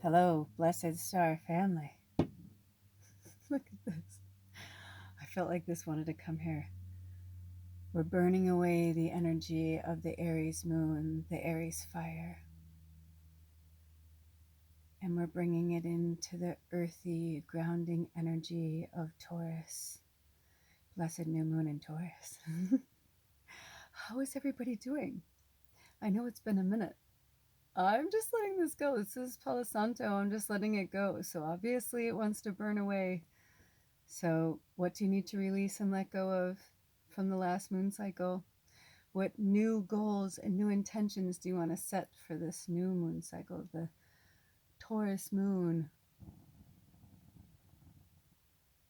Hello, blessed star family. Look at this. I felt like this wanted to come here. We're burning away the energy of the Aries moon, the Aries fire, and we're bringing it into the earthy, grounding energy of Taurus. Blessed new moon in Taurus. How is everybody doing? I know it's been a minute. I'm just letting this go. This is Palo Santo. I'm just letting it go. So obviously it wants to burn away. So, what do you need to release and let go of from the last moon cycle? What new goals and new intentions do you want to set for this new moon cycle, the Taurus moon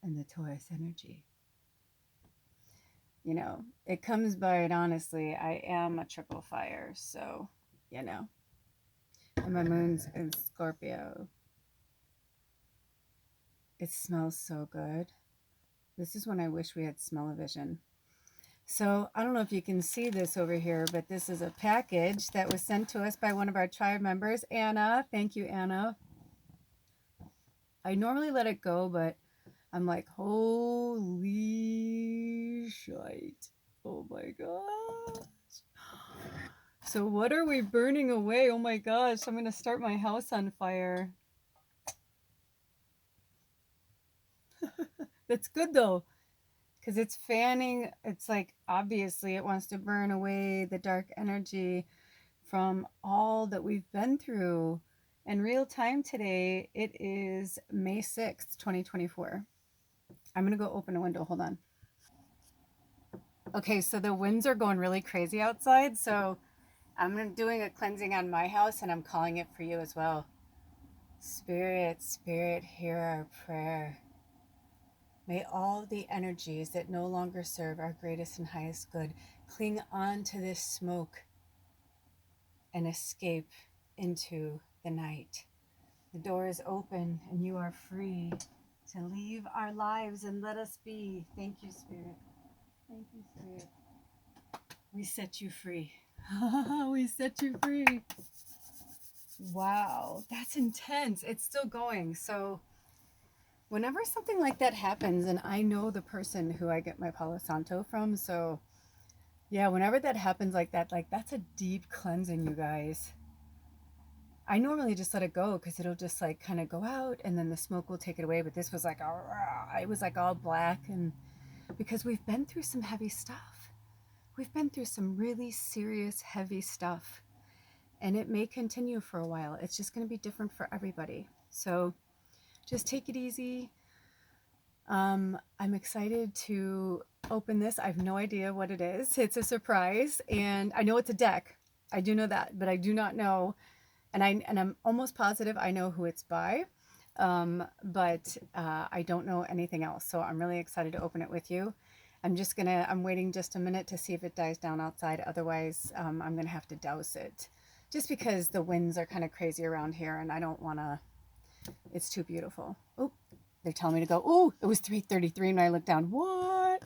and the Taurus energy? You know, it comes by it honestly. I am a triple fire, so, you know, and my moon's in Scorpio. It smells so good. This is when I wish we had smell-o-vision. So I don't know if you can see this over here, but this is a package that was sent to us by one of our tribe members, Anna. Thank you, Anna. I normally let it go, but I'm like, holy shite. Oh my gosh. So what are we burning away? Oh my gosh, I'm going to start my house on fire. That's good though, because it's fanning. It's like, obviously, it wants to burn away the dark energy from all that we've been through in real time today. It is May 6th, 2024. I'm going to go open a window. Hold on. Okay, so the winds are going really crazy outside. So I'm doing a cleansing on my house and I'm calling it for you as well. Spirit, Spirit, hear our prayer. May all the energies that no longer serve our greatest and highest good cling on to this smoke and escape into the night. The door is open and you are free to leave our lives and let us be. Thank you, Spirit. Thank you, Spirit. We set you free. We set you free. Wow, that's intense. It's still going. So, whenever something like that happens, and I know the person who I get my Palo Santo from, so yeah, whenever that happens like that's a deep cleansing, you guys. I normally just let it go because it'll just like kind of go out and then the smoke will take it away. But this was like, it was like all black. And because we've been through some heavy stuff, we've been through some really serious, heavy stuff. And it may continue for a while. It's just going to be different for everybody. So just take it easy. I'm excited to open this. I have no idea what it is. It's a surprise. And I know it's a deck. I do know that, but I do not know, and I'm almost positive I know who it's by, but I don't know anything else. So I'm really excited to open it with you. I'm waiting just a minute to see if it dies down outside. Otherwise, I'm gonna have to douse it, just because the winds are kind of crazy around here, and I don't want to. It's too beautiful. Oh, they're telling me to go. Oh, it was 3:33 when I looked down. What?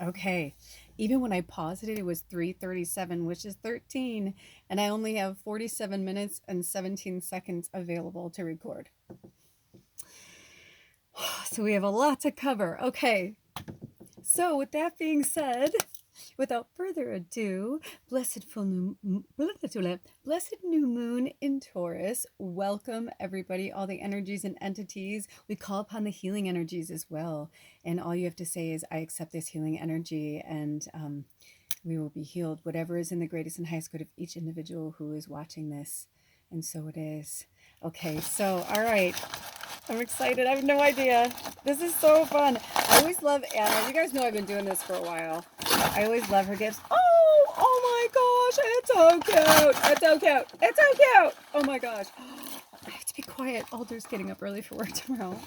Okay. Even when I paused it, it was 3:37, which is 13, and I only have 47 minutes and 17 seconds available to record. So we have a lot to cover. Okay. So with that being said, without further ado, blessed new moon in Taurus. Welcome everybody, all the energies and entities. We call upon the healing energies as well. And all you have to say is, I accept this healing energy, and we will be healed. Whatever is in the greatest and highest good of each individual who is watching this. And so it is. Okay, so all right. I'm excited. I have no idea. This is so fun. I always love Anna. You guys know I've been doing this for a while. I always love her gifts. Oh my gosh. It's so cute. It's so cute. It's so cute. Oh my gosh. I have to be quiet. Alder's getting up early for work tomorrow.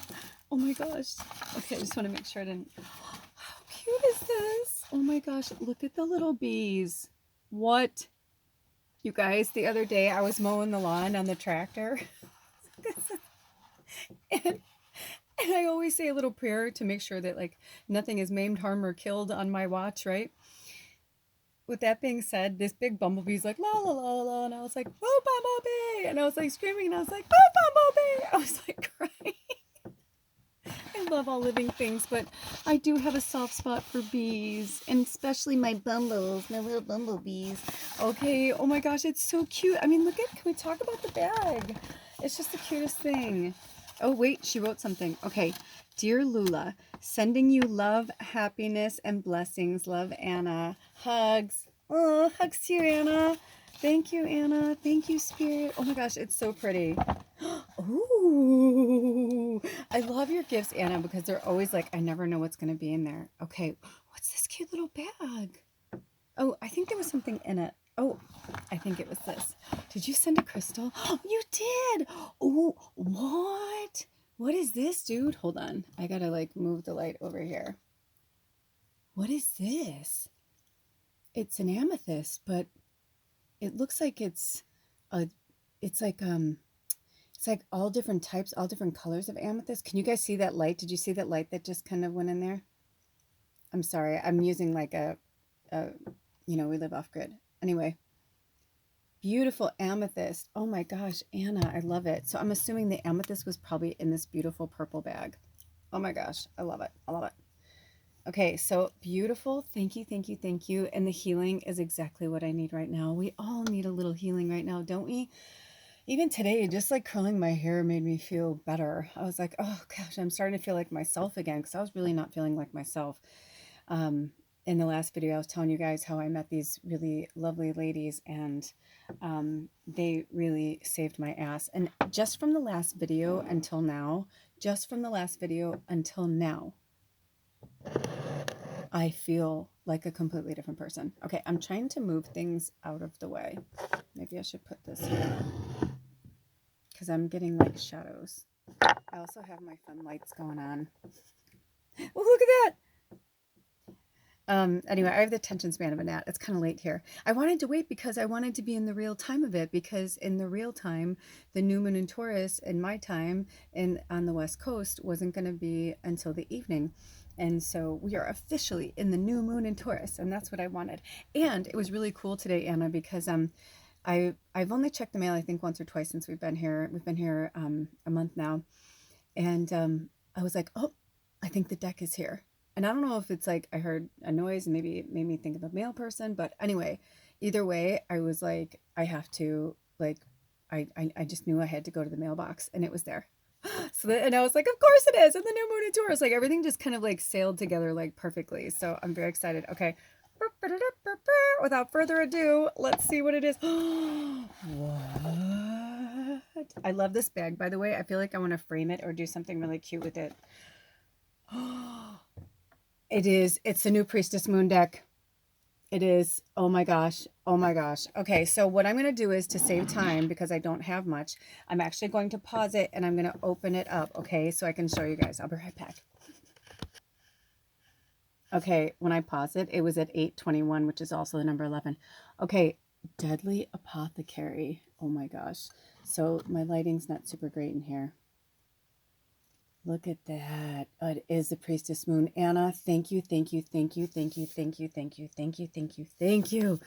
Oh my gosh. Okay, I just want to make sure I didn't. How cute is this? Oh my gosh. Look at the little bees. What? You guys, the other day I was mowing the lawn on the tractor. and And I always say a little prayer to make sure that like nothing is maimed, harmed, or killed on my watch, right? With that being said, this big bumblebee's like la la la la, and I was like, "Oh, bumblebee!" And I was like screaming and I was like, oh, bumblebee. I was like crying. I love all living things, but I do have a soft spot for bees, and especially my bumbles, my little bumblebees. Okay, oh my gosh, it's so cute. I mean, look at, can we talk about the bag? It's just the cutest thing. Oh, wait, she wrote something. Okay, dear Lula, sending you love, happiness, and blessings. Love, Anna. Hugs. Oh, hugs to you, Anna. Thank you, Anna. Thank you, Spirit. Oh my gosh, it's so pretty. Ooh, I love your gifts, Anna, because they're always like, I never know what's going to be in there. Okay, what's this cute little bag? Oh, I think there was something in it. Oh, I think it was this. Did you send a crystal? Oh, you did. Oh, what? What is this, dude? Hold on. I got to like move the light over here. What is this? It's an amethyst, but it looks like it's a, it's like, it's like all different types, all different colors of amethyst. Can you guys see that light? Did you see that light that just kind of went in there? I'm sorry. I'm using like we live off grid. Anyway, beautiful amethyst. Oh my gosh, Anna, I love it. So I'm assuming the amethyst was probably in this beautiful purple bag. Oh my gosh, I love it. I love it. Okay, so beautiful. Thank you, thank you, thank you. And the healing is exactly what I need right now. We all need a little healing right now, don't we? Even today, just like curling my hair made me feel better. I was like, oh gosh, I'm starting to feel like myself again, because I was really not feeling like myself. In the last video, I was telling you guys how I met these really lovely ladies, and they really saved my ass. And just from the last video until now, I feel like a completely different person. Okay, I'm trying to move things out of the way. Maybe I should put this here, because I'm getting like shadows. I also have my fun lights going on. Oh, look at that. Anyway, I have the attention span of a gnat. It's kind of late here. I wanted to wait because I wanted to be in the real time of it, because in the real time, the new moon in Taurus in my time on the West Coast wasn't going to be until the evening. And so we are officially in the new moon in Taurus, and that's what I wanted. And it was really cool today, Anna, because I've only checked the mail, I think, once or twice since we've been here. We've been here a month now. And I was like, oh, I think the deck is here. And I don't know if it's like I heard a noise and maybe it made me think of a male person. But anyway, either way, I was like, I have to, like, I just knew I had to go to the mailbox, and it was there. And I was like, of course it is. And the new moon in Taurus, like everything just kind of like sailed together like perfectly. So I'm very excited. Okay. Without further ado, let's see what it is. What? I love this bag, by the way. I feel like I want to frame it or do something really cute with it. It's a new Priestess Moon deck. It is. Oh my gosh. Oh my gosh. Okay, so what I'm going to do is, to save time, because I don't have much, I'm actually going to pause it and I'm going to open it up, okay, so I can show you guys. I'll be right back. Okay, when I pause it, it was at 8:21, which is also the number 11. Okay, Deadly Apothecary. Oh my gosh. So my lighting's not super great in here. Look at that. It is the Priestess Moon. Anna, thank you, thank you, thank you, thank you, thank you, thank you, thank you, thank you, thank you.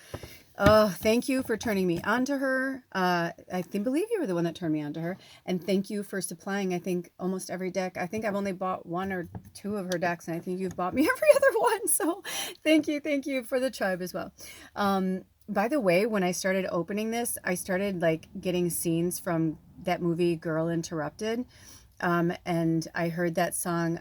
Thank you for turning me on to her. I believe you were the one that turned me on to her. And thank you for supplying, I think, almost every deck. I think I've only bought 1 or 2 of her decks, and I think you've bought me every other one. So thank you for the tribe as well. By the way, when I started opening this, I started like getting scenes from that movie Girl Interrupted. And I heard that song,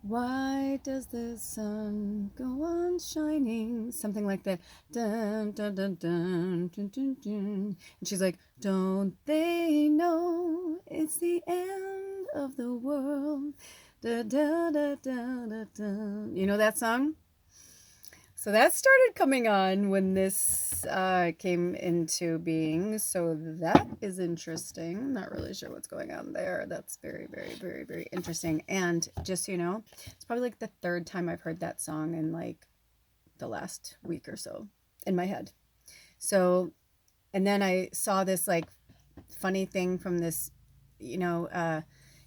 why does the sun go on shining? Something like that. Dun, dun, dun, dun, dun, dun, dun. And she's like, don't they know it's the end of the world? Da, da, da, da, da, da. You know that song? So that started coming on when this came into being. So that is interesting. Not really sure what's going on there. That's very, very, very, very interesting. And just so you know, it's probably like the 3rd time I've heard that song in like the last week or so in my head. So, and then I saw this like funny thing from this,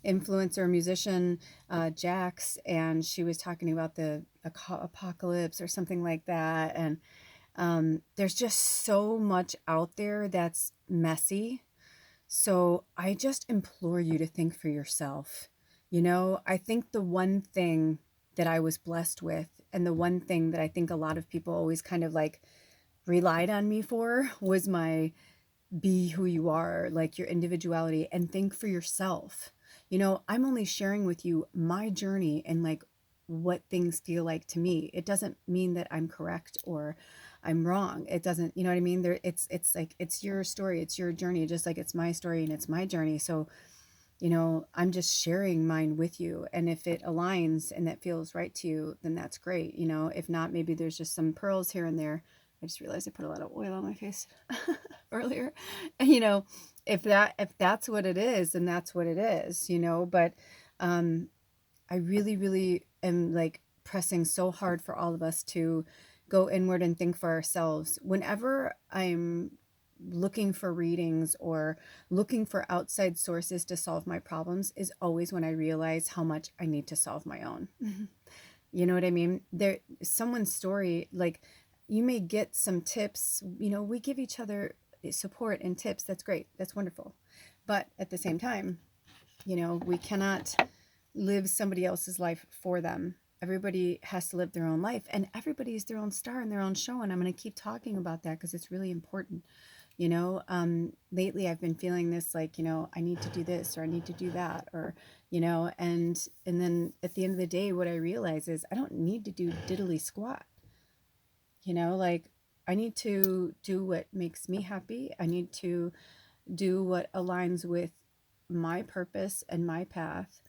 influencer musician, Jax, and she was talking about the apocalypse or something like that. And there's just so much out there that's messy. So I just implore you to think for yourself. You know, I think the one thing that I was blessed with, and the one thing that I think a lot of people always kind of like relied on me for, was my be who you are, like your individuality, and think for yourself. You know, I'm only sharing with you my journey and like what things feel like to me. It doesn't mean that I'm correct or I'm wrong. It doesn't, you know what I mean? There it's like it's your story, it's your journey, just like it's my story and it's my journey. So, you know, I'm just sharing mine with you. And if it aligns and that feels right to you, then that's great. You know, if not, maybe there's just some pearls here and there. I just realized I put a lot of oil on my face earlier. You know, if that's what it is, then that's what it is, you know. But um I really, really am like pressing so hard for all of us to go inward and think for ourselves. Whenever I'm looking for readings or looking for outside sources to solve my problems, is always when I realize how much I need to solve my own. You know what I mean? There, someone's story, like you may get some tips, you know, we give each other support and tips. That's great. That's wonderful. But at the same time, you know, we cannot live somebody else's life for them. Everybody has to live their own life, and everybody's their own star in their own show. And I'm going to keep talking about that because it's really important. You know, lately I've been feeling this like, you know, I need to do this or I need to do that, or, you know, and then at the end of the day, what I realize is I don't need to do diddly squat. You know, like I need to do what makes me happy. I need to do what aligns with my purpose and my path.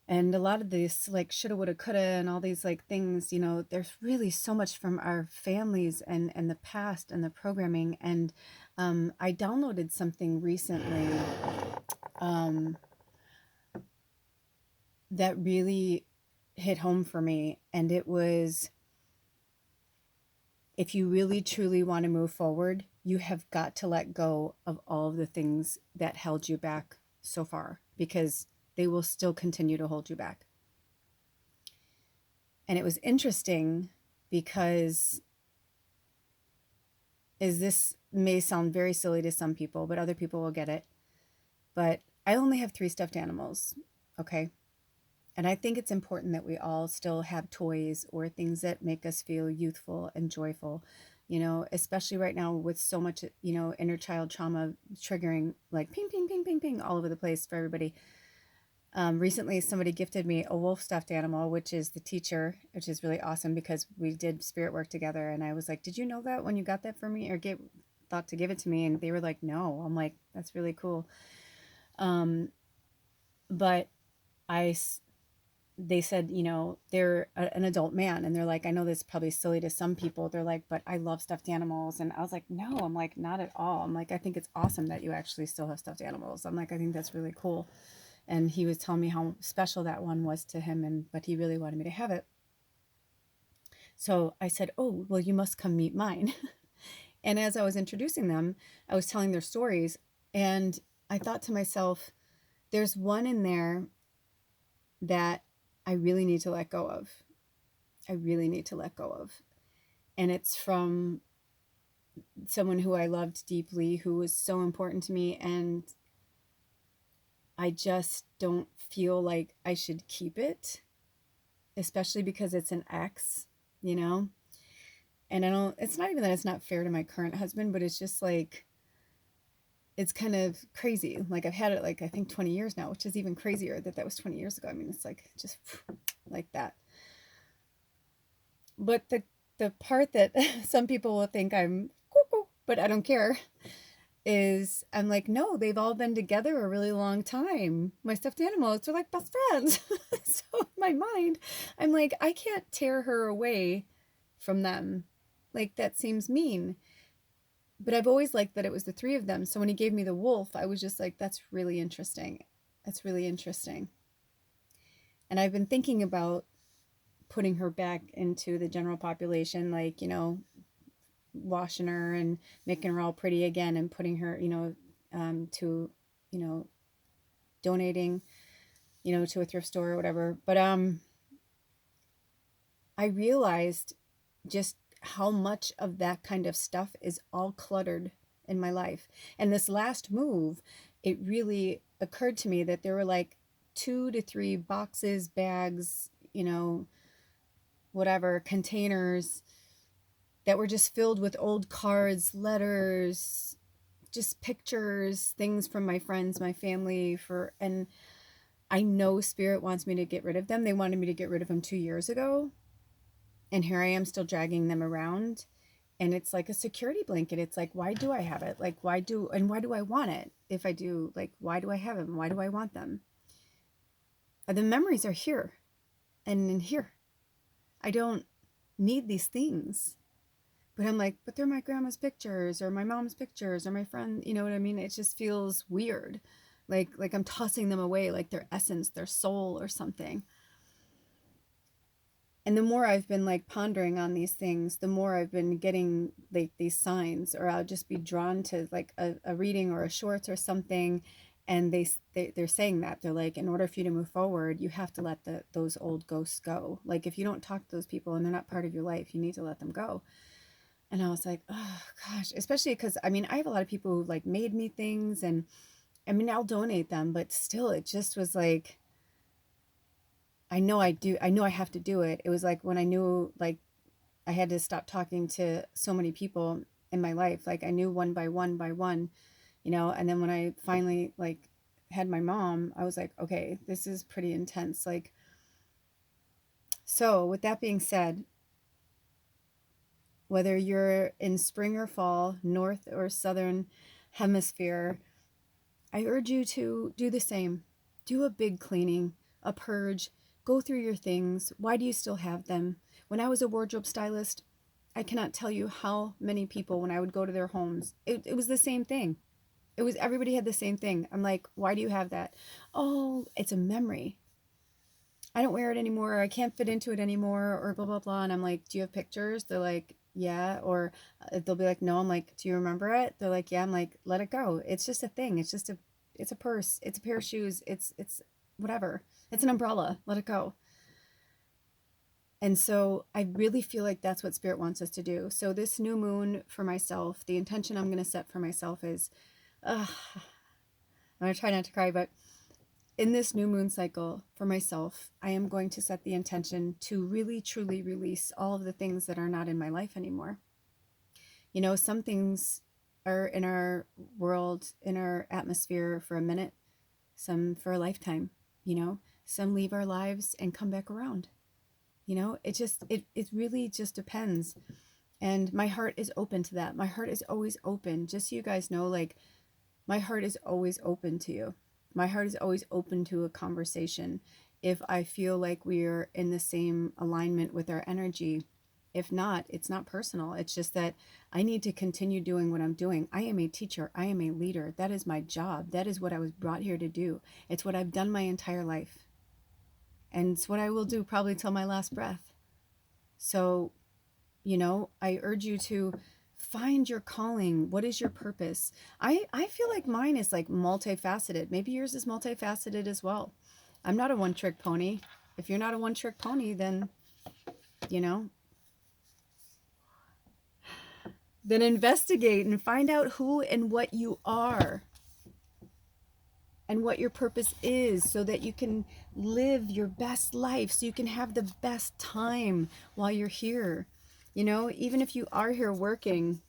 And a lot of this like shoulda woulda coulda and all these like things, you know, there's really so much from our families and the past and the programming. And I downloaded something recently um, that really hit home for me, and it was, if you really truly want to move forward, you have got to let go of all of the things that held you back so far, because they will still continue to hold you back. And it was interesting because, is this may sound very silly to some people, but other people will get it. But I only have 3 stuffed animals, okay? And I think it's important that we all still have toys or things that make us feel youthful and joyful, you know, especially right now with so much, you know, inner child trauma triggering like ping, ping, ping, ping, ping all over the place for everybody. Recently, somebody gifted me a wolf stuffed animal, which is the teacher, which is really awesome because we did spirit work together. And I was like, "Did you know that when you got that for me, or thought to give it to me?" And they were like, "No." I'm like, "That's really cool." Um, but I, they said, you know, they're an adult man, and they're like, "I know this is probably silly to some people." They're like, "But I love stuffed animals," and I was like, "No." I'm like, "Not at all." I'm like, "I think it's awesome that you actually still have stuffed animals." I'm like, "I think that's really cool." And he was telling me how special that one was to him, and but he really wanted me to have it. So I said, "Oh, well, you must come meet mine." And as I was introducing them, I was telling their stories, and I thought to myself, there's one in there that I really need to let go of. I really need to let go of. And it's from someone who I loved deeply, who was so important to me, and I just don't feel like I should keep it, especially because it's an ex, you know? And I don't, it's not even that it's not fair to my current husband, but it's just like, it's kind of crazy. Like I've had it like, I think 20 years now, which is even crazier that that was 20 years ago. I mean, it's like just like that. But the part that some people will think I'm cuckoo, but I don't care, is I'm like, no, they've all been together a really long time. My stuffed animals are like best friends. So in my mind, I'm like, I can't tear her away from them. Like that seems mean. But I've always liked that it was the 3 of them. So when he gave me the wolf, I was just like, that's really interesting. That's really interesting. And I've been thinking about putting her back into the general population, like, you know, washing her and making her all pretty again and putting her, you know, to, you know, donating, you know, to a thrift store or whatever. But I realized just how much of that kind of stuff is all cluttered in my life. And this last move, it really occurred to me that there were like 2 to 3 boxes, bags, whatever, containers that were just filled with old cards, letters, just pictures, things from my friends, my family, and I know Spirit wants me to get rid of them. They wanted me to get rid of them 2 years ago. And here I am still dragging them around. And it's like a security blanket. It's like, why do I have it? Like, why do I want it? If I do, like, why do I have them? Why do I want them? The memories are here and in here. I don't need these things. But I'm like, but they're my grandma's pictures or my mom's pictures or my friend, you know what I mean? It just feels weird. Like I'm tossing them away, like their essence, their soul or something. And the more I've been like pondering on these things, the more I've been getting like these signs, or I'll just be drawn to like a reading or a shorts or something. And they're saying that they're like, in order for you to move forward, you have to let those old ghosts go. Like if you don't talk to those people and they're not part of your life, you need to let them go. And I was like, oh gosh, especially because I mean, I have a lot of people who like made me things, and I mean, I'll donate them, but still, it just was like, I know I have to do it. It was like when I knew like I had to stop talking to so many people in my life. Like I knew one by one, and then when I finally like had my mom, I was like, okay, this is pretty intense. Like, so with that being said, whether you're in spring or fall, north or southern hemisphere, I urge you to do the same. Do a big cleaning, a purge, go through your things. Why do you still have them? When I was a wardrobe stylist, I cannot tell you how many people, when I would go to their homes, it was the same thing. It was, everybody had the same thing. I'm like, why do you have that? Oh, it's a memory. I don't wear it anymore, or I can't fit into it anymore, or blah, blah, blah. And I'm like, do you have pictures? They're like, yeah. Or they'll be like, no. I'm like, do you remember it? They're like, yeah. I'm like, let it go. It's just a thing. It's a purse. It's a pair of shoes. It's whatever. It's an umbrella. Let it go. And so I really feel like that's what Spirit wants us to do. So this new moon for myself, the intention I'm going to set for myself is, I'm going to try not to cry, but in this new moon cycle for myself, I am going to set the intention to really, truly release all of the things that are not in my life anymore. Some things are in our world, in our atmosphere for a minute, some for a lifetime, some leave our lives and come back around. It really just depends. And my heart is open to that. My heart is always open. Just so you guys know, like, my heart is always open to you. My heart is always open to a conversation if I feel like we're in the same alignment with our energy. If not, it's not personal. It's just that I need to continue doing what I'm doing. I am a teacher. I am a leader. That is my job. That is what I was brought here to do. It's what I've done my entire life. And it's what I will do probably till my last breath. So, I urge you to find your calling. What is your purpose? I feel like mine is like multifaceted. Maybe yours is multifaceted as well. I'm not a one-trick pony. If you're not a one-trick pony, then, then investigate and find out who and what you are and what your purpose is, so that you can live your best life, so you can have the best time while you're here. Even if you are here working,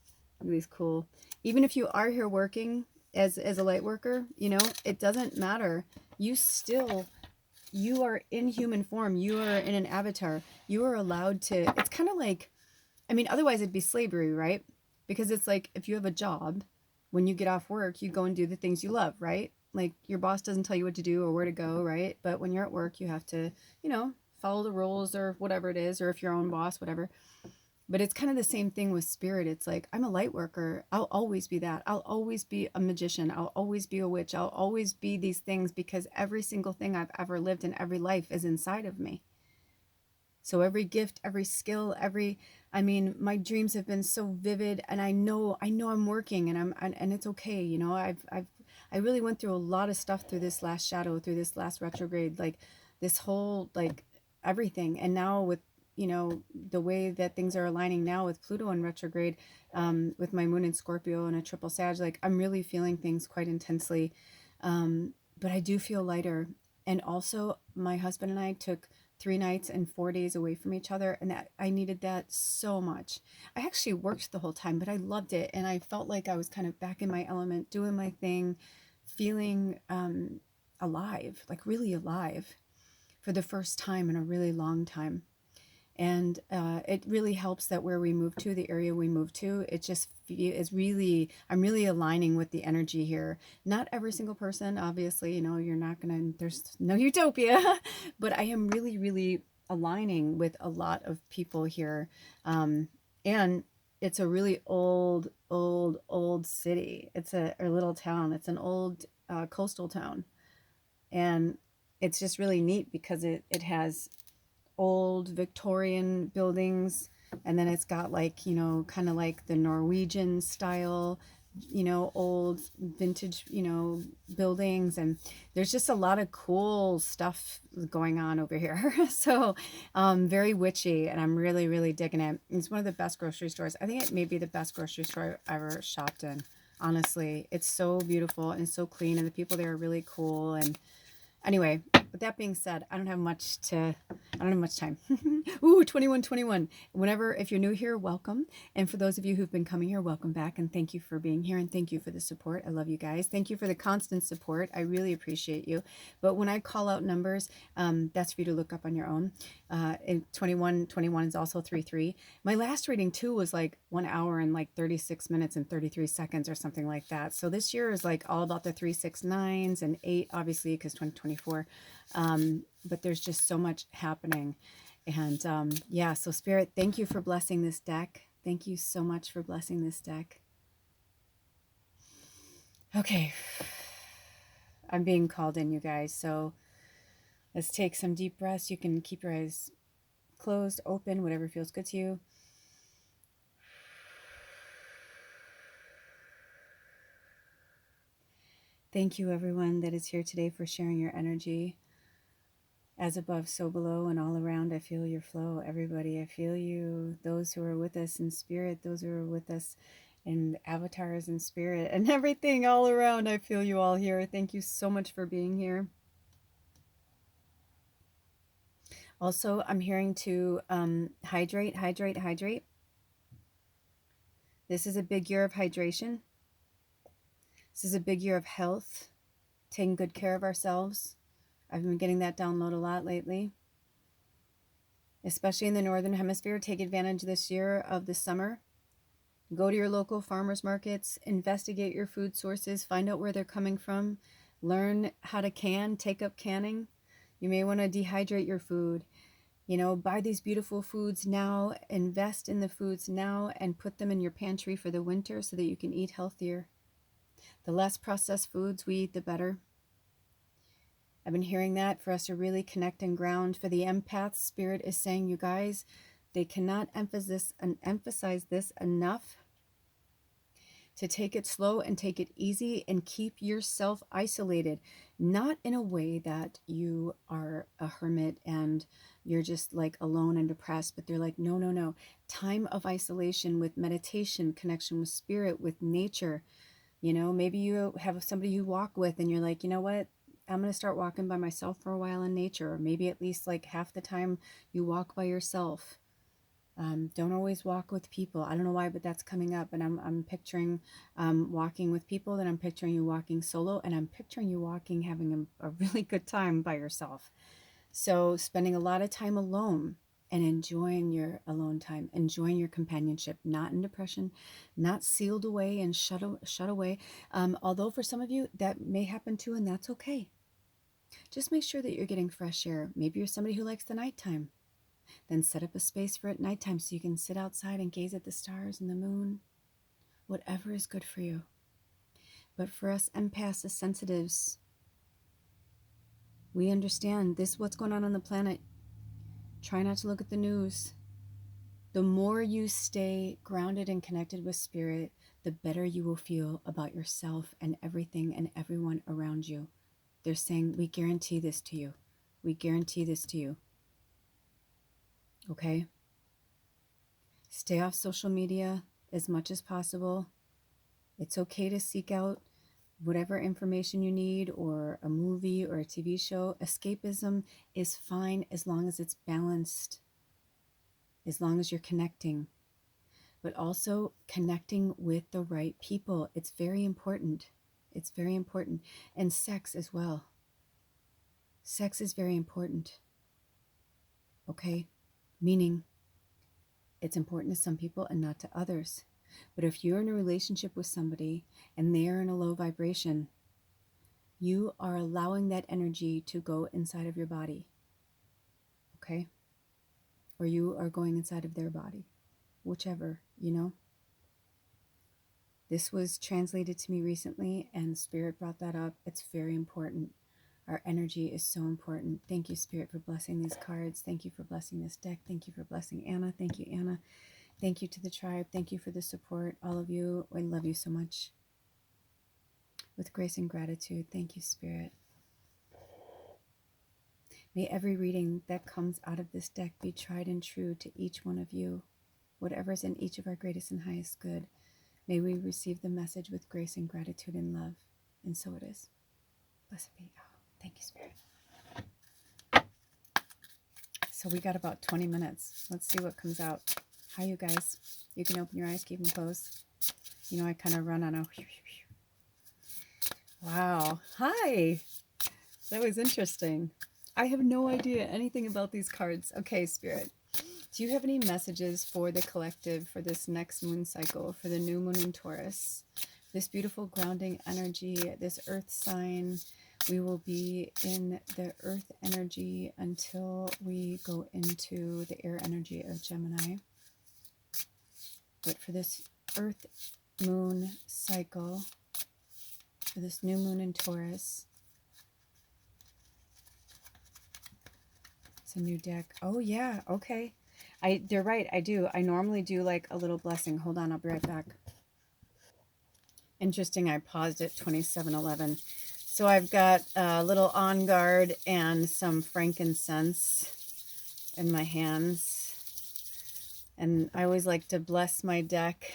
these cool. Even if you are here working as a light worker, it doesn't matter. You are in human form. You are in an avatar. You are allowed to, it's kind of like, I mean, otherwise it'd be slavery, right? Because it's like, if you have a job, when you get off work, you go and do the things you love, right? Like your boss doesn't tell you what to do or where to go, right? But when you're at work, you have to, follow the rules or whatever it is, or if you're your own boss, whatever. But it's kind of the same thing with Spirit. It's like, I'm a light worker. I'll always be that. I'll always be a magician. I'll always be a witch. I'll always be these things, because every single thing I've ever lived in every life is inside of me. So every gift, every skill, my dreams have been so vivid, and I know I'm working, and it's okay. I really went through a lot of stuff through this last shadow, through this last retrograde, like this whole, like everything. And now with you know, the way that things are aligning now with Pluto in retrograde, with my moon in Scorpio and a triple Sag, like I'm really feeling things quite intensely. But I do feel lighter. And also, my husband and I took 3 nights and 4 days away from each other, and that I needed that so much. I actually worked the whole time, but I loved it, and I felt like I was kind of back in my element, doing my thing, feeling alive, like really alive for the first time in a really long time. And it really helps that where we moved to, the area we moved to, it just is really, I'm really aligning with the energy here. Not every single person, obviously, you know, you're not gonna, there's no utopia, but I am really, really aligning with a lot of people here. And it's a really old city. It's a little town. It's an old coastal town. And it's just really neat because it has old Victorian buildings, and then it's got like, you know, kind of like the Norwegian style, you know, old vintage, you know, buildings, and there's just a lot of cool stuff going on over here. So very witchy, and I'm really, really digging it. It's one of the best grocery stores. I think it may be the best grocery store I've ever shopped in. Honestly, it's so beautiful and so clean, and the people there are really cool. And anyway, with that being said, I don't have much time. Ooh, 2121. Whenever, if you're new here, welcome. And for those of you who've been coming here, welcome back. And thank you for being here. And thank you for the support. I love you guys. Thank you for the constant support. I really appreciate you. But when I call out numbers, that's for you to look up on your own. 2121 is also 33. My last reading too was like 1 hour and like 36 minutes and 33 seconds or something like that. So this year is like all about the 3, 6, 9s and 8, obviously, because 2024. But there's just so much happening. And yeah, so Spirit, thank you for blessing this deck. Thank you so much for blessing this deck. Okay. I'm being called in, you guys. So let's take some deep breaths. You can keep your eyes closed, open, whatever feels good to you. Thank you, everyone that is here today, for sharing your energy. As above, so below, and all around, I feel your flow. Everybody, I feel you. Those who are with us in spirit, those who are with us in avatars in spirit, and everything all around, I feel you all here. Thank you so much for being here. Also, I'm hearing to hydrate, hydrate, hydrate. This is a big year of hydration. This is a big year of health, taking good care of ourselves. I've been getting that download a lot lately. Especially in the Northern Hemisphere, take advantage this year of the summer. Go to your local farmers markets, investigate your food sources, find out where they're coming from, learn how to take up canning. You may want to dehydrate your food. You know, buy these beautiful foods now, invest in the foods now, and put them in your pantry for the winter so that you can eat healthier. The less processed foods we eat, the better. I've been hearing that for us to really connect and ground. For the empath, Spirit is saying, you guys, they cannot emphasize this enough, to take it slow and take it easy and keep yourself isolated. Not in a way that you are a hermit and you're just like alone and depressed, but they're like, no, no, no. Time of isolation with meditation, connection with spirit, with nature. You know, maybe you have somebody you walk with and you're like, you know what? I'm going to start walking by myself for a while in nature, or maybe at least like half the time you walk by yourself. Don't always walk with people. I don't know why, but that's coming up. And I'm picturing walking with people, then I'm picturing you walking solo, and I'm picturing you walking, having a really good time by yourself. So spending a lot of time alone and enjoying your alone time, enjoying your companionship, not in depression, not sealed away and shut away. Although for some of you that may happen too, and that's okay. Just make sure that you're getting fresh air. Maybe you're somebody who likes the nighttime. Then set up a space for at nighttime so you can sit outside and gaze at the stars and the moon. Whatever is good for you. But for us empaths, as sensitives, we understand this, what's going on the planet. Try not to look at the news. The more you stay grounded and connected with spirit, the better you will feel about yourself and everything and everyone around you. They're saying, we guarantee this to you. We guarantee this to you. Okay? Stay off social media as much as possible. It's okay to seek out whatever information you need, or a movie or a TV show. Escapism is fine as long as it's balanced, as long as you're connecting, but also connecting with the right people. It's very important. It's very important. And sex as well. Sex is very important. Okay? Meaning, it's important to some people and not to others. But if you're in a relationship with somebody and they're in a low vibration, you are allowing that energy to go inside of your body. Okay? Or you are going inside of their body. Whichever, you know? This was translated to me recently, and Spirit brought that up. It's very important. Our energy is so important. Thank you, Spirit, for blessing these cards. Thank you for blessing this deck. Thank you for blessing Anna. Thank you, Anna. Thank you to the tribe. Thank you for the support. All of you, I love you so much. With grace and gratitude, thank you, Spirit. May every reading that comes out of this deck be tried and true to each one of you. Whatever is in each of our greatest and highest good, may we receive the message with grace and gratitude and love. And so it is. Blessed be. Oh, thank you, Spirit. So we got about 20 minutes. Let's see what comes out. Hi, you guys. You can open your eyes, keep them closed. You know, I kind of run on a... Wow. Hi. That was interesting. I have no idea anything about these cards. Okay, Spirit. Do you have any messages for the collective for this next moon cycle, for the new moon in Taurus? This beautiful grounding energy, this earth sign. We will be in the earth energy until we go into the air energy of Gemini. But for this earth moon cycle, for this new moon in Taurus, it's a new deck. Oh yeah, okay. They're right, I do. I normally do like a little blessing. Hold on, I'll be right back. Interesting, I paused at 27:11. So I've got a little on guard and some frankincense in my hands. And I always like to bless my deck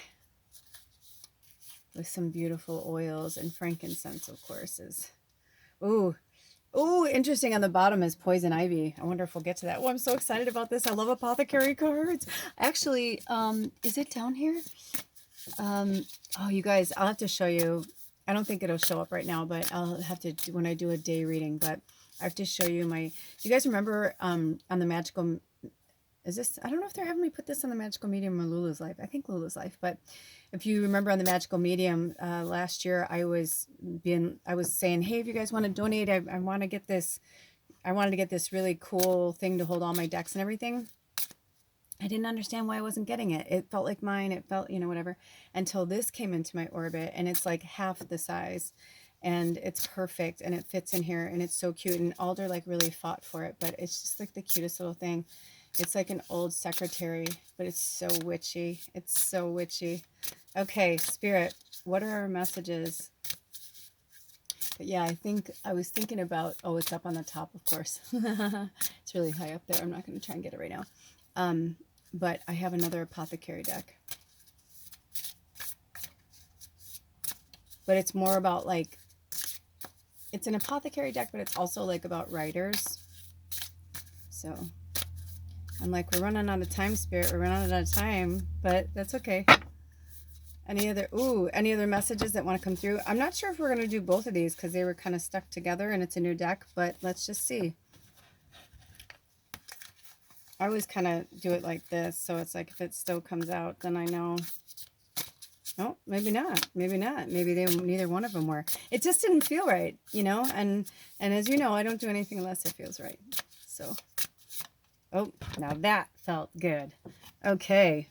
with some beautiful oils, and frankincense, of course, is... Ooh, interesting. On the bottom is poison ivy. I wonder if we'll get to that. Oh, I'm so excited about this. I love apothecary cards. Actually, is it down here? Oh, you guys, I'll have to show you. I don't think it'll show up right now, but I'll have to do when I do a day reading. But I have to show you my... Do you guys remember on the magical... Is this... I don't know if they're having me put this on the magical medium or Lula's life. I think Lula's life. But if you remember on the magical medium last year, I was saying, hey, if you guys want to donate, I want to get this... I wanted to get this really cool thing to hold all my decks and everything. I didn't understand why I wasn't getting it. It felt like mine. It felt, you know, whatever. Until this came into my orbit, and it's like half the size. And it's perfect, and it fits in here, and it's so cute. And Alder like really fought for it, but it's just like the cutest little thing. It's like an old secretary, but it's so witchy. It's so witchy. Okay, Spirit, what are our messages? But yeah, I was thinking about... Oh, it's up on the top, of course. It's really high up there. I'm not going to try and get it right now. But I have another apothecary deck. But it's more about like... It's an apothecary deck, but it's also like about writers. So I'm like, we're running out of time, Spirit. We're running out of time, but that's okay. Any other messages that want to come through? I'm not sure if we're going to do both of these because they were kind of stuck together and it's a new deck, but let's just see. I always kind of do it like this, so it's like if it still comes out, then I know. Oh, maybe not. Maybe not. Maybe neither one of them were. It just didn't feel right, you know? And as you know, I don't do anything unless it feels right. So, oh, now that felt good. Okay.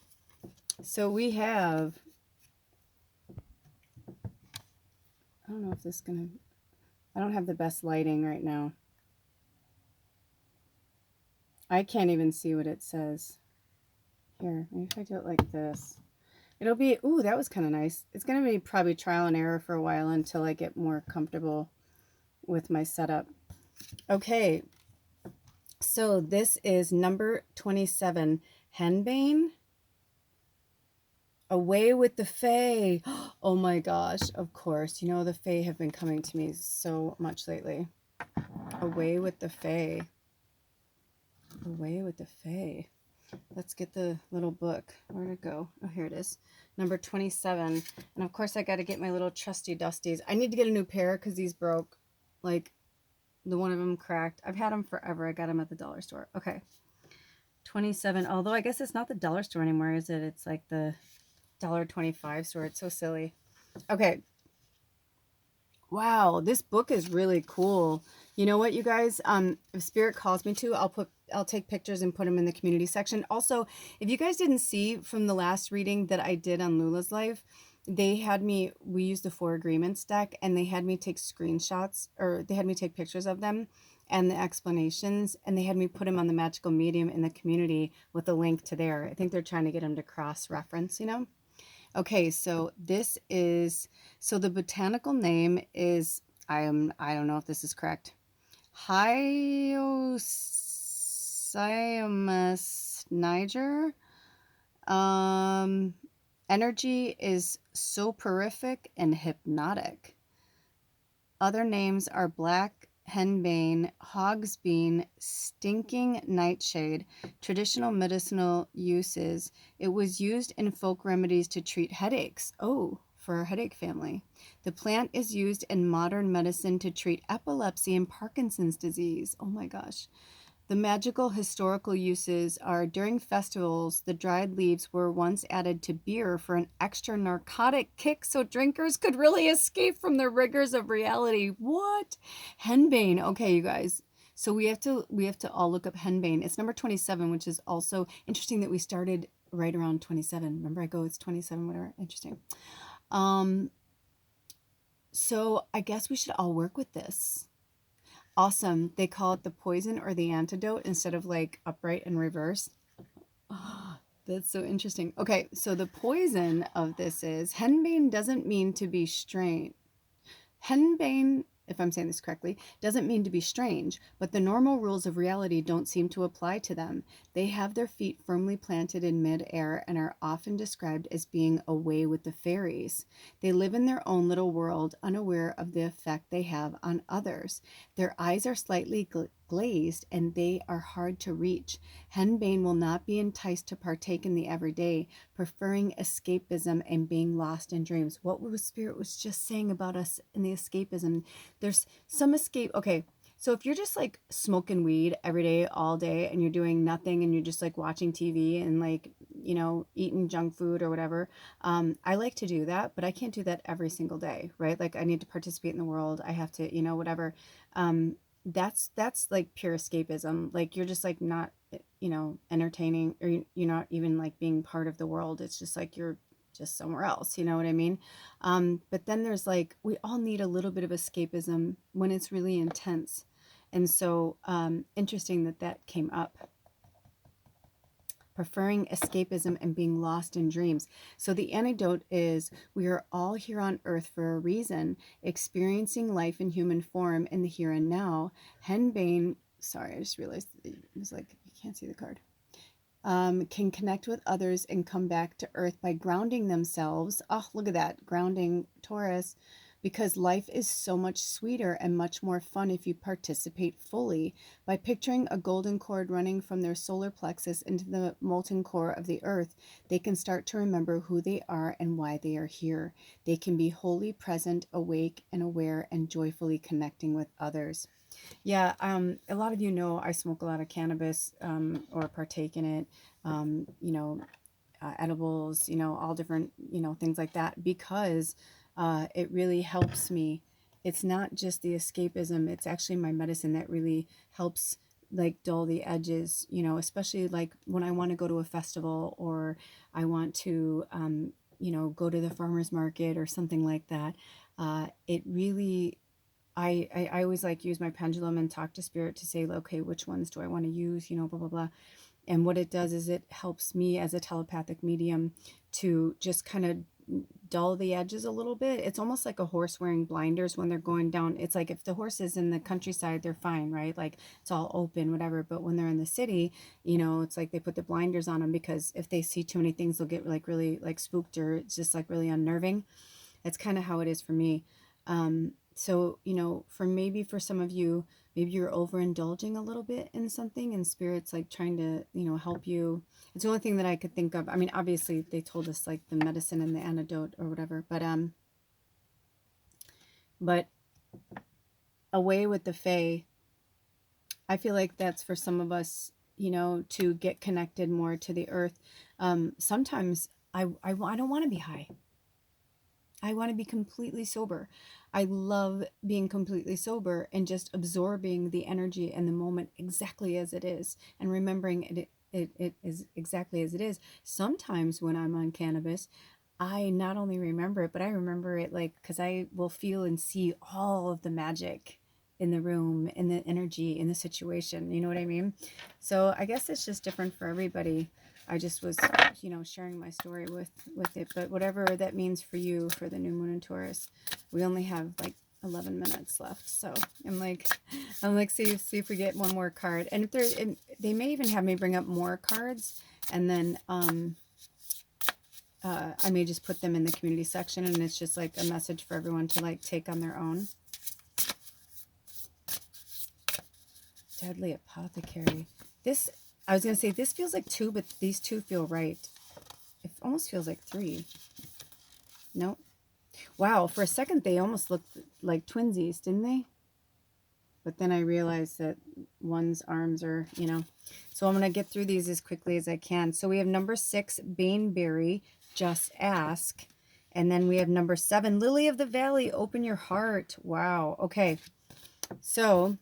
So we have... I don't know if this is going to... I don't have the best lighting right now. I can't even see what it says. Here, maybe if I do it like this. It'll be... Ooh, that was kind of nice. It's going to be probably trial and error for a while until I get more comfortable with my setup. Okay. So this is number 27, henbane. Away with the Fae. Oh my gosh, of course. You know, the Fae have been coming to me so much lately. Away with the Fae. Away with the Fae. Let's get the little book. Where'd it go? Oh, here it is. Number 27. And of course, I got to get my little trusty dusties. I need to get a new pair because these broke. Like, the one of them cracked. I've had them forever. I got them at the dollar store. Okay. 27. Although I guess it's not the dollar store anymore, is it? It's like the $1.25 store. It's so silly. Okay. Wow, this book is really cool. You know what, you guys? If Spirit calls me to, I'll take pictures and put them in the community section. Also, if you guys didn't see from the last reading that I did on Lula's life, we used the 4 agreements deck, and they had me take screenshots, or they had me take pictures of them and the explanations, and they had me put them on the Magical Medium in the community with a link to there. I think they're trying to get them to cross-reference, you know? Okay, so this is, so the botanical name is, I don't know if this is correct. Hyoscyamus niger. Energy is soporific and hypnotic. Other names are black henbane, hogsbean, stinking nightshade. Traditional medicinal uses. It was used in folk remedies to treat headaches. Oh, for our headache family. The plant is used in modern medicine to treat epilepsy and Parkinson's disease. Oh my gosh. The magical historical uses are during festivals, the dried leaves were once added to beer for an extra narcotic kick so drinkers could really escape from the rigors of reality. What? Henbane. Okay, you guys. So we have to all look up henbane. It's number 27, which is also interesting that we started right around 27. Remember, I go, it's 27, whatever. Interesting. So I guess we should all work with this. Awesome. They call it the poison or the antidote instead of like upright and reverse. Oh, that's so interesting. Okay, so the poison of this is henbane doesn't mean to be strange. Henbane, if I'm saying this correctly, doesn't mean to be strange, but the normal rules of reality don't seem to apply to them. They have their feet firmly planted in mid-air and are often described as being away with the fairies. They live in their own little world, unaware of the effect they have on others. Their eyes are slightly glazed and they are hard to reach. Henbane will not be enticed to partake in the everyday, preferring escapism and being lost in dreams. What was Spirit was just saying about us in the escapism? There's some escape. Okay, so if you're just like smoking weed every day, all day, and you're doing nothing and you're just like watching TV and like, you know, eating junk food or whatever, I like to do that, but I can't do that every single day, right? Like I need to participate in the world. I have to, you know, whatever. That's like pure escapism. Like you're just like not, you know, entertaining, or you're not even like being part of the world. It's just like you're just somewhere else, you know what I mean? But then there's like, we all need a little bit of escapism when it's really intense. And so interesting that that came up. Preferring escapism and being lost in dreams. So the antidote is we are all here on earth for a reason, experiencing life in human form in the here and now. Henbane, sorry, I just realized it was like, you can't see the card. Can connect with others and come back to earth by grounding themselves. Oh, look at that, grounding Taurus, because life is so much sweeter and much more fun if you participate fully. By picturing a golden cord running from their solar plexus into the molten core of the earth, they can start to remember who they are and why they are here. They can be wholly present, awake and aware, and joyfully connecting with others. Yeah, a lot of you know I smoke a lot of cannabis, or partake in it, you know, edibles, you know, all different, you know, things like that, because it really helps me. It's not just the escapism, it's actually my medicine that really helps like dull the edges, you know, especially like when I want to go to a festival or I want to, you know, go to the farmer's market or something like that. It really, I always like use my pendulum and talk to spirit to say, okay, which ones do I want to use, you know, blah, blah, blah. And what it does is it helps me as a telepathic medium to just kind of dull the edges a little bit. It's almost like a horse wearing blinders when they're going down. It's like if the horse is in the countryside, they're fine, right? Like it's all open, whatever. But when they're in the city, you know, it's like they put the blinders on them, because if they see too many things, they'll get like really like spooked, or it's just like really unnerving. That's kind of how it is for me. So, you know, for some of you, maybe you're overindulging a little bit in something, and spirit's like trying to, you know, help you. It's the only thing that I could think of. I mean, obviously they told us like the medicine and the antidote or whatever, but away with the fae, I feel like that's for some of us, you know, to get connected more to the earth. Sometimes I don't want to be high. I want to be completely sober. I love being completely sober and just absorbing the energy and the moment exactly as it is, and remembering it is exactly as it is. Sometimes when I'm on cannabis, I not only remember it, but I remember it like, because I will feel and see all of the magic in the room, in the energy, in the situation. You know what I mean? So I guess it's just different for everybody. I just was, you know, sharing my story with it. But whatever that means for you for the new moon in Taurus, we only have like 11 minutes left. So I'm like, see if we get one more card. And if there's, they may even have me bring up more cards, and then I may just put them in the community section, and it's just like a message for everyone to like take on their own. Deadly Apothecary. This, I was going to say, this feels like 2, but these 2 feel right. It almost feels like 3. Nope. Wow, for a second they almost looked like twinsies, didn't they? But then I realized that one's arms are, you know. So I'm going to get through these as quickly as I can. So we have number 6, Baneberry, Just Ask. And then we have number 7, Lily of the Valley, Open Your Heart. Wow. Okay. So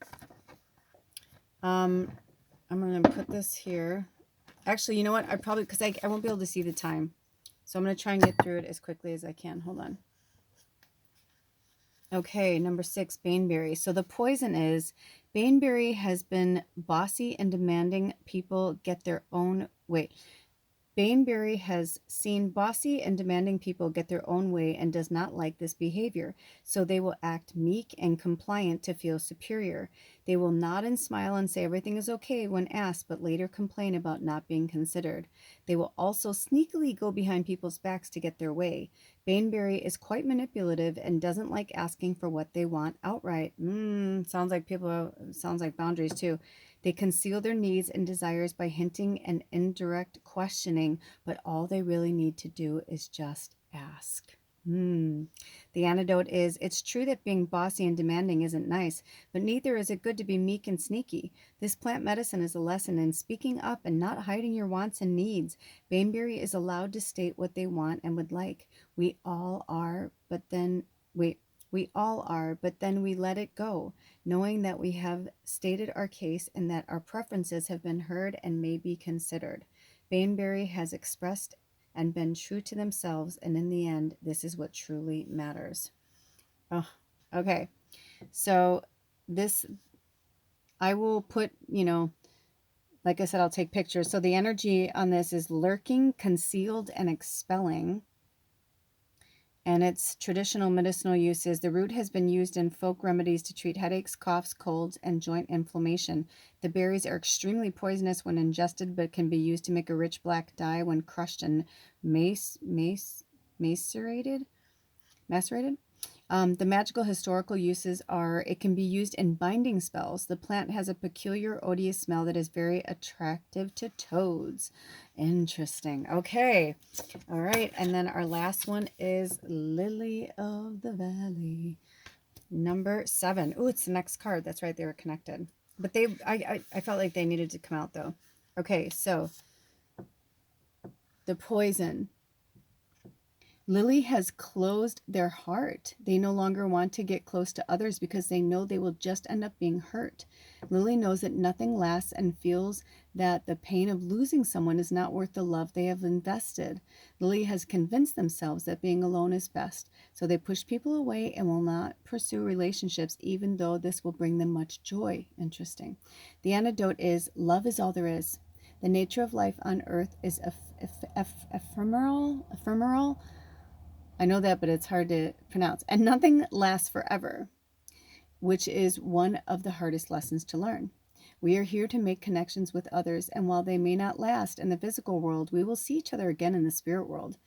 I'm going to put this here. Actually, you know what? I probably, because I won't be able to see the time. So I'm going to try and get through it as quickly as I can. Hold on. Okay, number 6, Baneberry. So the poison is, Baneberry has been bossy and demanding people get their own way. Baneberry has seen bossy and demanding people get their own way and does not like this behavior, so they will act meek and compliant to feel superior. They will nod and smile and say everything is okay when asked, but later complain about not being considered. They will also sneakily go behind people's backs to get their way. Baneberry is quite manipulative and doesn't like asking for what they want outright. Sounds like boundaries too. They conceal their needs and desires by hinting and indirect questioning, but all they really need to do is just ask. The antidote is, it's true that being bossy and demanding isn't nice, but neither is it good to be meek and sneaky. This plant medicine is a lesson in speaking up and not hiding your wants and needs. Baneberry is allowed to state what they want and would like. We all are, but then we let it go, knowing that we have stated our case and that our preferences have been heard and may be considered. Baneberry has expressed and been true to themselves, and in the end, this is what truly matters. Oh, okay. So this, I will put, you know, like I said, I'll take pictures. So the energy on this is lurking, concealed, and expelling. And its traditional medicinal uses. The root has been used in folk remedies to treat headaches, coughs, colds, and joint inflammation. The berries are extremely poisonous when ingested, but can be used to make a rich black dye when crushed and macerated. The magical historical uses are, it can be used in binding spells. The plant has a peculiar odious smell that is very attractive to toads. Interesting. Okay. All right. And then our last one is Lily of the Valley. Number 7. Oh, it's the next card. That's right. They were connected. But I felt like they needed to come out though. Okay. So the poison. Lily has closed their heart. They no longer want to get close to others because they know they will just end up being hurt. Lily knows that nothing lasts and feels that the pain of losing someone is not worth the love they have invested. Lily has convinced themselves that being alone is best, so they push people away and will not pursue relationships even though this will bring them much joy. Interesting. The antidote is, love is all there is. The nature of life on earth is ephemeral, I know that, but it's hard to pronounce. And nothing lasts forever, which is one of the hardest lessons to learn. We are here to make connections with others, and while they may not last in the physical world, we will see each other again in the spirit world.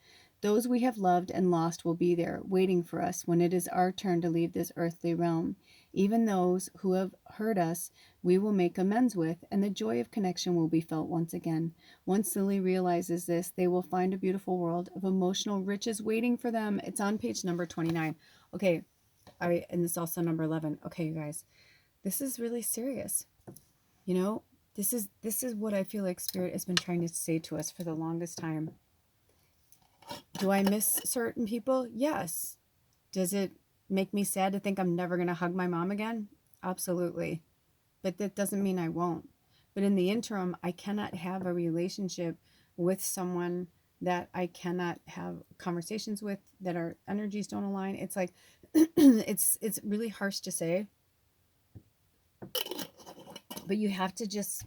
Those we have loved and lost will be there, waiting for us when it is our turn to leave this earthly realm. Even those who have hurt us, we will make amends with, and the joy of connection will be felt once again. Once Lily realizes this, they will find a beautiful world of emotional riches waiting for them. It's on page number 29. Okay, and it's also number 11. Okay, you guys, this is really serious. You know, this is what I feel like Spirit has been trying to say to us for the longest time. Do I miss certain people? Yes. Does it make me sad to think I'm never going to hug my mom again? Absolutely. But that doesn't mean I won't. But in the interim, I cannot have a relationship with someone that I cannot have conversations with, that our energies don't align. It's like it's really harsh to say, but you have to just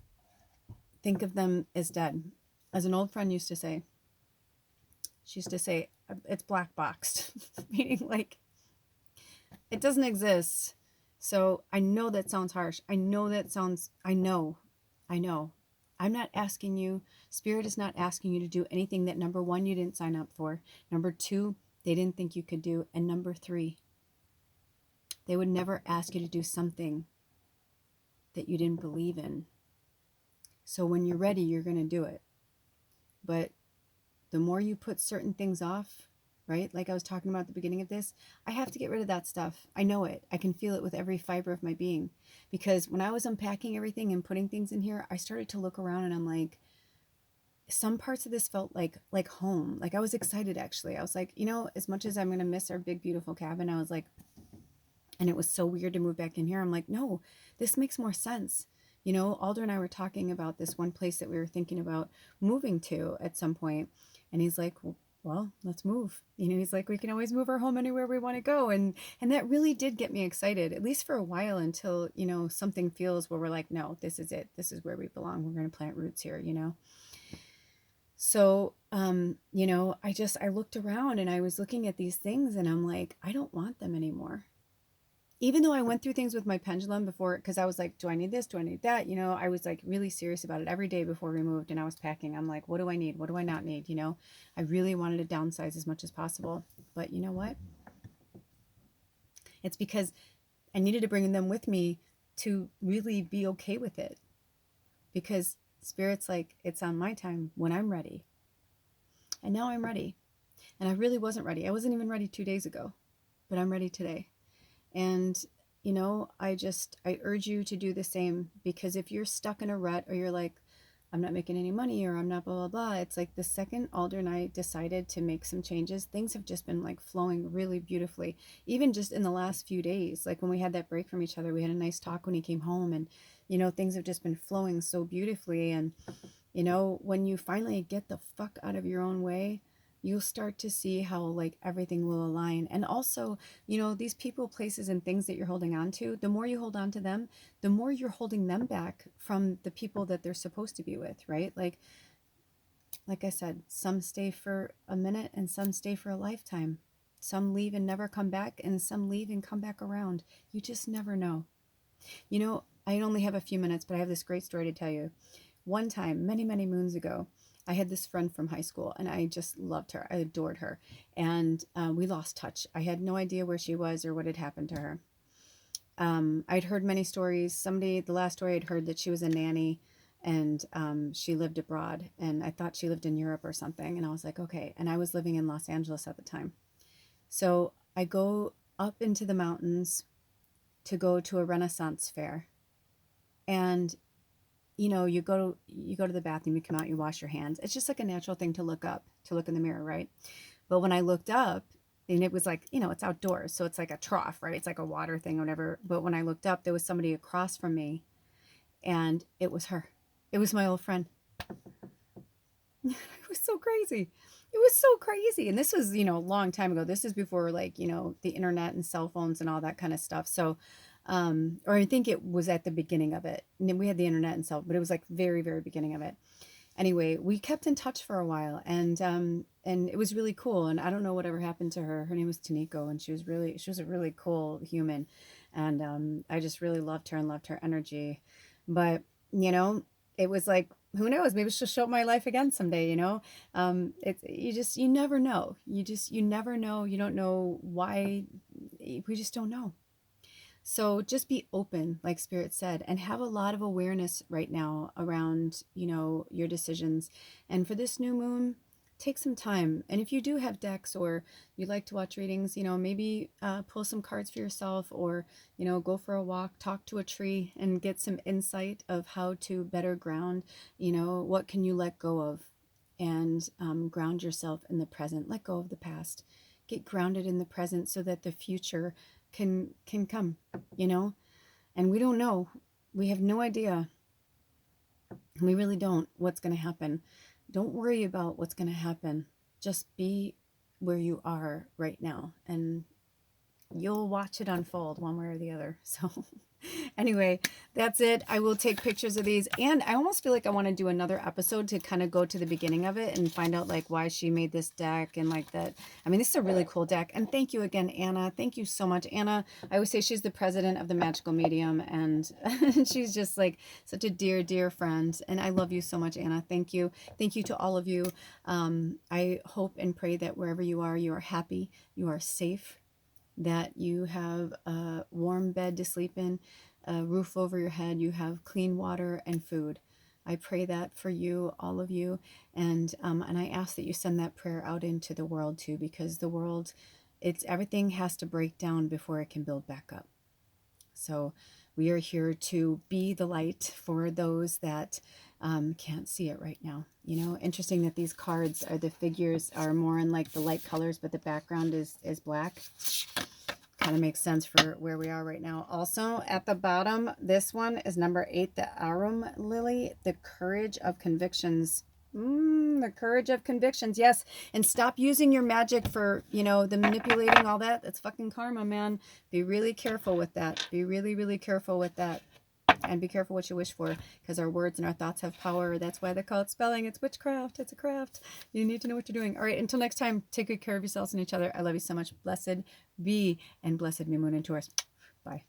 think of them as dead. As an old friend used to say, she used to say, it's black boxed, meaning like it doesn't exist. So I know that sounds harsh. I know. I'm not asking you, Spirit is not asking you to do anything that, number one, you didn't sign up for. Number two, they didn't think you could do. And number three, they would never ask you to do something that you didn't believe in. So when you're ready, you're going to do it. But the more you put certain things off, right? Like I was talking about at the beginning of this, I have to get rid of that stuff. I know it. I can feel it with every fiber of my being. Because when I was unpacking everything and putting things in here, I started to look around and I'm like, some parts of this felt like home. Like I was excited actually. I was like, you know, as much as I'm going to miss our big, beautiful cabin, I was like, and it was so weird to move back in here. I'm like, no, this makes more sense. You know, Alder and I were talking about this one place that we were thinking about moving to at some point. And he's like, well, let's move. You know, he's like, we can always move our home anywhere we want to go. And that really did get me excited, at least for a while, until, you know, something feels where we're like, no, this is it. This is where we belong. We're going to plant roots here, you know? So, you know, I looked around and I was looking at these things and I'm like, I don't want them anymore. Even though I went through things with my pendulum before, because I was like, do I need this? Do I need that? You know, I was like really serious about it every day before we moved and I was packing. I'm like, what do I need? What do I not need? You know, I really wanted to downsize as much as possible. But you know what? It's because I needed to bring them with me to really be okay with it. Because Spirit's like, it's on my time when I'm ready. And now I'm ready. And I really wasn't ready. I wasn't even ready 2 days ago, but I'm ready today. And, you know, I urge you to do the same, because if you're stuck in a rut or you're like, I'm not making any money or I'm not blah, blah, blah. It's like the second Alder and I decided to make some changes, things have just been like flowing really beautifully. Even just in the last few days, like when we had that break from each other, we had a nice talk when he came home and, you know, things have just been flowing so beautifully. And, you know, when you finally get the fuck out of your own way, you'll start to see how like everything will align. And also, you know, these people, places, and things that you're holding on to, the more you hold on to them, the more you're holding them back from the people that they're supposed to be with, right? Like I said, some stay for a minute and some stay for a lifetime. Some leave and never come back, and some leave and come back around. You just never know. You know, I only have a few minutes, but I have this great story to tell you. One time, many, many moons ago, I had this friend from high school and I just loved her. I adored her. And we lost touch. I had no idea where she was or what had happened to her. I'd heard many stories. The last story I'd heard that she was a nanny and she lived abroad. And I thought she lived in Europe or something. And I was like, okay. And I was living in Los Angeles at the time. So I go up into the mountains to go to a Renaissance fair. And you know, you go to the bathroom, you come out, you wash your hands. It's just like a natural thing to look in the mirror, right? But when I looked up, and it was like, you know, it's outdoors, so it's like a trough, right? It's like a water thing or whatever. But when I looked up, there was somebody across from me, and it was her. It was my old friend. It was so crazy. It was so crazy. And this was, you know, a long time ago. This is before, like, you know, the internet and cell phones and all that kind of stuff. So, or I think it was at the beginning of it. And then we had the internet and cell, but it was like very, very beginning of it. anyway, we kept in touch for a while, and it was really cool. And I don't know whatever happened to her. Her name was Taniko, and she was a really cool human, and I just really loved her and loved her energy. But you know, it was like, who knows? Maybe she'll show up my life again someday. You know, it's you never know. You never know. You don't know why. We just don't know. So just be open, like Spirit said, and have a lot of awareness right now around, your decisions. And for this new moon, take some time. And if you do have decks or you like to watch readings, maybe pull some cards for yourself, or, go for a walk, talk to a tree and get some insight of how to better ground, what can you let go of, and ground yourself in the present. Let go of the past. Get grounded in the present so that the future can come, and we don't know. We have no idea. We really don't, what's going to happen. Don't worry about what's going to happen. Just be where you are right now, and you'll watch it unfold one way or the other. So anyway, that's it. I will take pictures of these, and I almost feel like I want to do another episode to kind of go to the beginning of it and find out like why she made this deck and like that. I mean, this is a really cool deck. And thank you again, Anna. Thank you so much, Anna. I always say she's the president of the Magical Medium, and she's just like such a dear friend, and I love you so much, Anna. Thank you to all of you. I hope and pray that wherever you are happy, you are safe, that you have a warm bed to sleep in, a roof over your head, you have clean water and food. I pray that for you, all of you, and I ask that you send that prayer out into the world too, because the world, everything has to break down before it can build back up. So we are here to be the light for those that can't see it right now. Interesting that these cards the figures are more in like the light colors, but the background is black. Kind of makes sense for where we are right now. Also at the bottom, this one is number 8, the Arum Lily, the Courage of Convictions. The Courage of Convictions, yes. And stop using your magic for, the manipulating, all that. That's fucking karma, man. Be really careful with that. Be really careful with that. And be careful what you wish for, because our words and our thoughts have power. That's why they call it spelling. It's witchcraft. It's a craft. You need to know what you're doing. All right, until next time, take good care of yourselves and each other. I love you so much. Blessed be, and blessed new moon and Taurus. Bye.